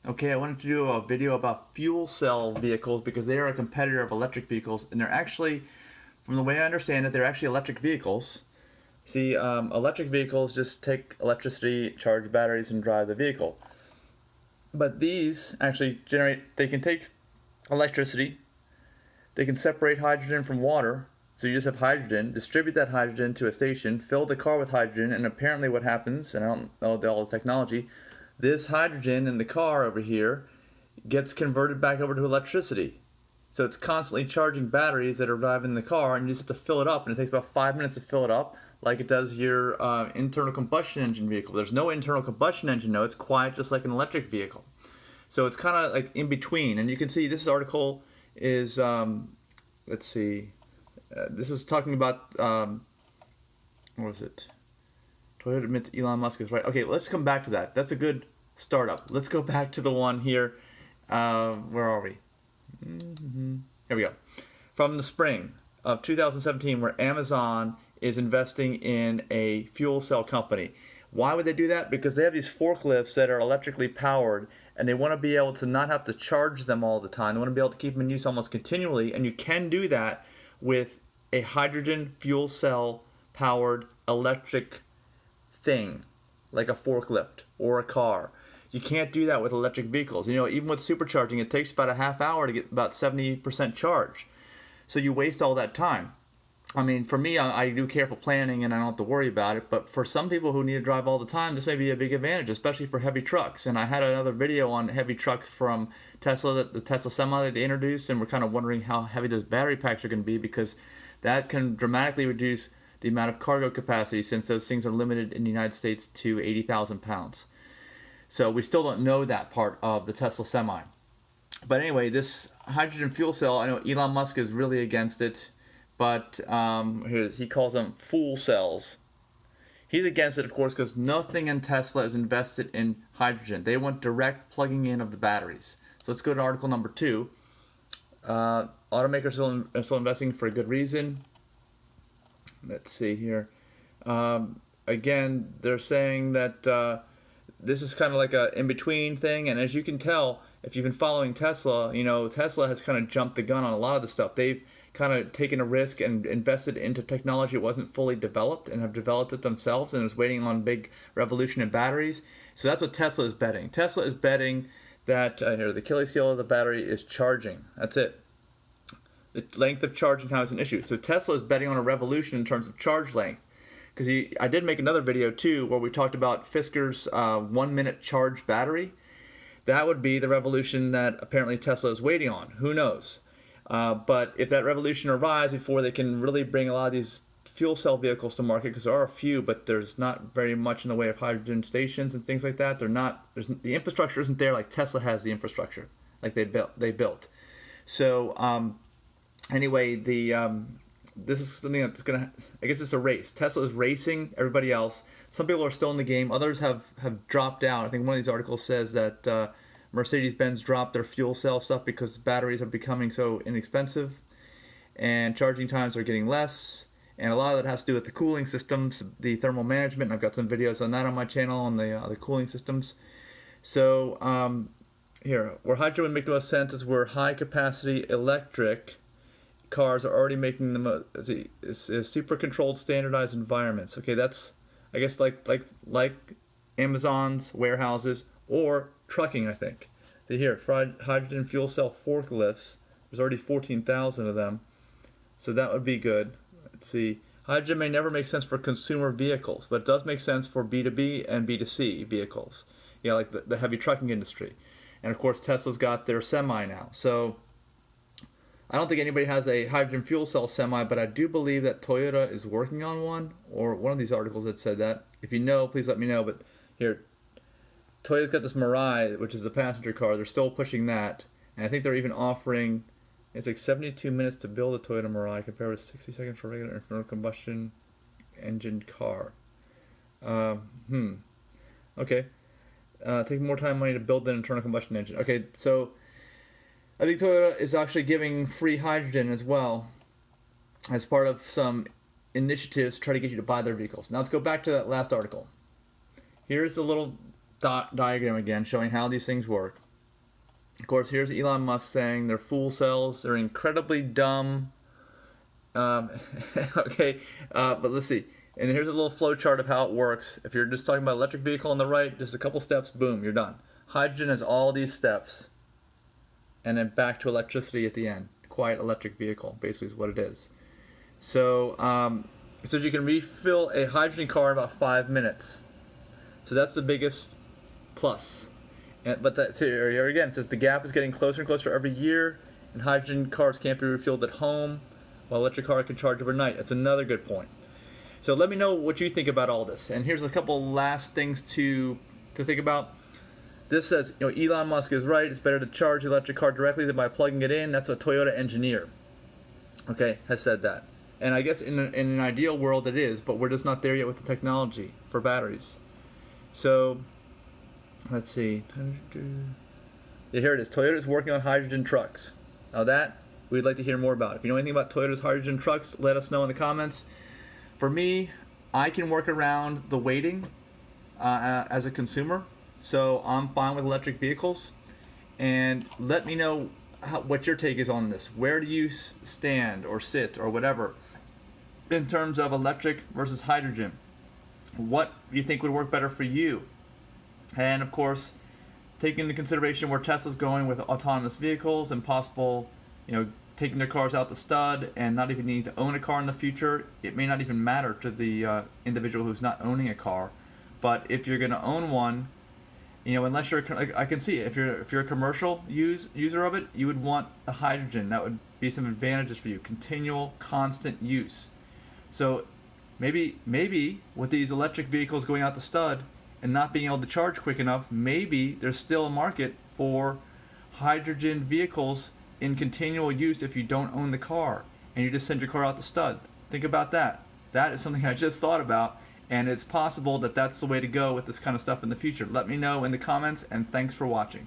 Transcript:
Okay, I wanted to do a video about fuel cell vehicles because they are a competitor of electric vehicles, and they're actually, from the way I understand it, they're actually electric vehicles. See, electric vehicles just take electricity, charge batteries, and drive the vehicle. But these actually they can take electricity, they can separate hydrogen from water, so you just have hydrogen, distribute that hydrogen to a station, fill the car with hydrogen, and apparently what happens, and I don't know all the technology, this hydrogen in the car over here gets converted back over to electricity. So it's constantly charging batteries that are driving the car, and you just have to fill it up, and it takes about 5 minutes to fill it up, like it does your internal combustion engine vehicle. There's no internal combustion engine, no, it's quiet just like an electric vehicle. So it's kind of like in between, and you can see this article is, let's see, this is talking about, what was it? Toyota admits Elon Musk is right. Okay, let's come back to that. That's a good startup. Let's go back to the one here. Where are we? Here we go. From the spring of 2017, where Amazon is investing in a fuel cell company. Why would they do that? Because they have these forklifts that are electrically powered, and they want to be able to not have to charge them all the time. They want to be able to keep them in use almost continually, and you can do that with a hydrogen fuel cell powered electric thing, like a forklift or a car. You can't do that with electric vehicles. You know, even with supercharging, it takes about a half hour to get about 70% charge. So you waste all that time. I mean, for me, I do careful planning and I don't have to worry about it. But for some people who need to drive all the time, this may be a big advantage, especially for heavy trucks. And I had another video on heavy trucks from Tesla, the Tesla Semi that they introduced, and we're kind of wondering how heavy those battery packs are going to be, because that can dramatically reduce the amount of cargo capacity, since those things are limited in the United States to 80,000 pounds. So we still don't know that part of the Tesla Semi. But anyway, this hydrogen fuel cell, I know Elon Musk is really against it, but he calls them fool cells. He's against it, of course, because nothing in Tesla is invested in hydrogen. They want direct plugging in of the batteries. So let's go to article number 2. Automakers are still investing for a good reason. Let's see here. Again, they're saying that this is kind of like a in-between thing, and as you can tell, if you've been following Tesla, you know, Tesla has kind of jumped the gun on a lot of the stuff. They've kind of taken a risk and invested into technology that wasn't fully developed, and have developed it themselves, and is waiting on big revolution in batteries. So that's what Tesla is betting. Tesla is betting that here, the Achilles heel of the battery is charging. That's it. The length of charging time is an issue. So Tesla is betting on a revolution in terms of charge length. Because I did make another video too where we talked about Fisker's 1 minute charge battery. That would be the revolution that apparently Tesla is waiting on. Who knows? But if that revolution arrives before they can really bring a lot of these fuel cell vehicles to market, because there are a few, but there's not very much in the way of hydrogen stations and things like that. The infrastructure isn't there like Tesla has the infrastructure, like they built. So anyway, this is something that's gonna, I guess it's a race. Tesla is racing everybody else. Some people are still in the game. Others have dropped out. I think one of these articles says that Mercedes-Benz dropped their fuel cell stuff because batteries are becoming so inexpensive and charging times are getting less. And a lot of that has to do with the cooling systems, the thermal management. I've got some videos on that on my channel on the cooling systems. So here, where hydrogen would make the most sense is where high-capacity electric cars are already making the most super controlled, standardized environments. Okay, that's, I guess, like Amazon's warehouses or trucking. I think here, hydrogen fuel cell forklifts. There's already 14,000 of them, so that would be good. Let's see. Hydrogen may never make sense for consumer vehicles, but it does make sense for B2B and B2C vehicles. Yeah, like the heavy trucking industry, and of course Tesla's got their Semi now. So I don't think anybody has a hydrogen fuel cell Semi, but I do believe that Toyota is working on one, or one of these articles that said that. If you know, please let me know. But here, Toyota's got this Mirai, which is a passenger car. They're still pushing that, and I think they're even offering, it's like 72 minutes to build a Toyota Mirai compared with 60 seconds for a regular internal combustion engine car. Okay. Take more time and money to build an internal combustion engine. Okay, so I think Toyota is actually giving free hydrogen as well as part of some initiatives to try to get you to buy their vehicles. Now let's go back to that last article. Here's a little diagram again showing how these things work. Of course, here's Elon Musk saying they're fool cells. They're incredibly dumb. Um, okay, but let's see. And here's a little flow chart of how it works. If you're just talking about electric vehicle on the right, just a couple steps, boom, you're done. Hydrogen has all these steps, and then back to electricity at the end. Quiet electric vehicle, basically, is what it is. So, so you can refill a hydrogen car in about 5 minutes. So that's the biggest plus. But that's here again. It says the gap is getting closer and closer every year, and hydrogen cars can't be refueled at home, while electric car can charge overnight. That's another good point. So let me know what you think about all this. And here's a couple last things to think about. This says, Elon Musk is right. It's better to charge the electric car directly than by plugging it in. That's a Toyota engineer, has said that. And I guess in an ideal world it is, but we're just not there yet with the technology for batteries. So let's see. Yeah, here it is. Toyota is working on hydrogen trucks. Now that we'd like to hear more about. If you know anything about Toyota's hydrogen trucks, let us know in the comments. For me, I can work around the waiting as a consumer, so I'm fine with electric vehicles. And let me know what your take is on this. Where do you stand or sit or whatever in terms of electric versus hydrogen? What do you think would work better for you? And of course, taking into consideration where Tesla's going with autonomous vehicles and possible, taking their cars out the stud and not even needing to own a car in the future, it may not even matter to the individual who's not owning a car. But if you're going to own one, unless you're, I can see if you're a commercial user of it, you would want the hydrogen. That would be some advantages for you. Continual, constant use. So maybe with these electric vehicles going out the stud and not being able to charge quick enough, maybe there's still a market for hydrogen vehicles in continual use if you don't own the car and you just send your car out the stud. Think about that. That is something I just thought about, and it's possible that that's the way to go with this kind of stuff in the future. Let me know in the comments, and thanks for watching.